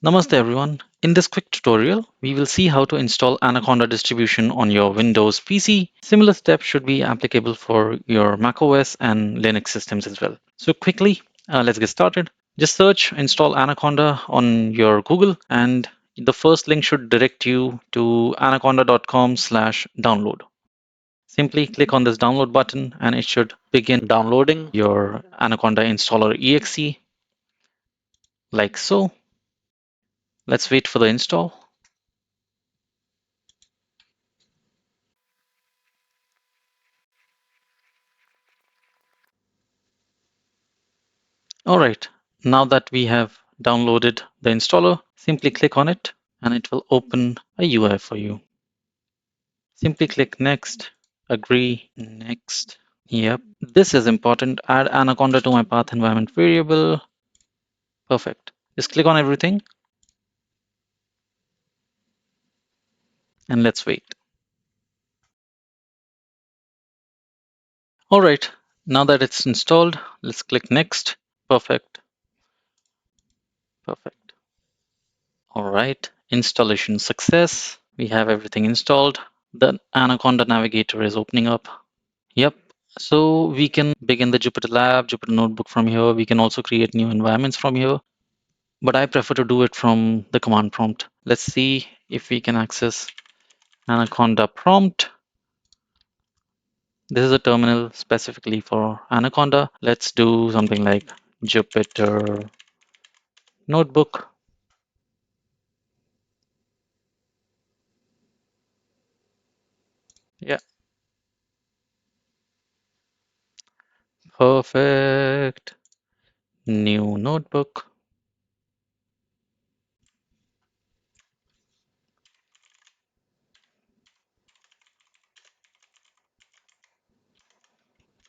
Namaste everyone. In this quick tutorial, we will see how to install Anaconda distribution on your Windows PC. Similar steps should be applicable for your macOS and Linux systems as well. So quickly, let's get started. Just search install Anaconda on your Google and the first link should direct you to anaconda.com/download. Simply click on this download button and it should begin downloading your Anaconda installer exe like so. Let's wait for the install. All right, now that we have downloaded the installer, simply click on it and it will open a UI for you. Simply click next, agree, next. Yep, this is important. Add Anaconda to my path environment variable. Perfect. Just click on everything and let's wait. All right, now that it's installed, let's click next. Perfect. Perfect. All right, installation success. We have everything installed. The Anaconda Navigator is opening up. Yep. So we can begin the Jupyter Lab, Jupyter Notebook from here. We can also create new environments from here, but I prefer to do it from the command prompt. Let's see if we can access Anaconda prompt. This is a terminal specifically for Anaconda. Let's do something like Jupyter Notebook. Yeah, perfect. New notebook.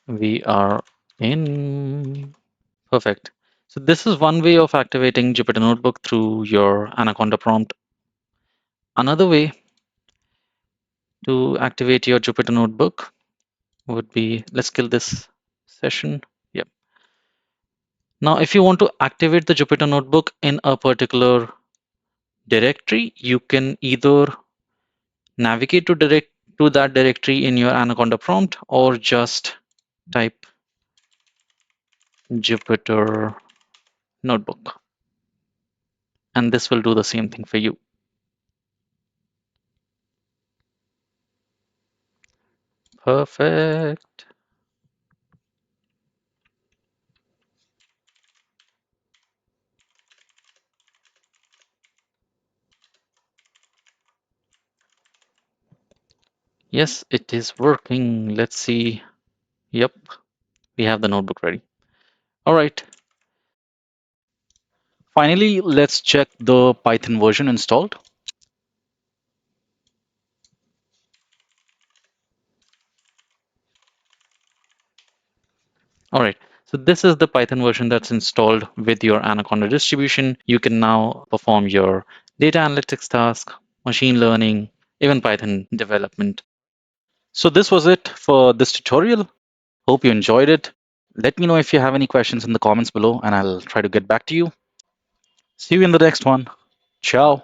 We are in. Perfect. So this is one way of activating Jupyter Notebook through your Anaconda prompt. Another way to activate your Jupyter Notebook would be, let's kill this session. Yep. Now, if you want to activate the Jupyter Notebook in a particular directory, you can either navigate to that directory in your Anaconda prompt or just type Jupyter Notebook. And this will do the same thing for you. Perfect. Yes, it is working. Let's see. Yep, we have the notebook ready. All right. Finally, let's check the Python version installed. All right. So this is the Python version that's installed with your Anaconda distribution. You can now perform your data analytics task, machine learning, even Python development. So this was it for this tutorial. Hope you enjoyed it. Let me know if you have any questions in the comments below and I'll try to get back to you. See you in the next one. Ciao.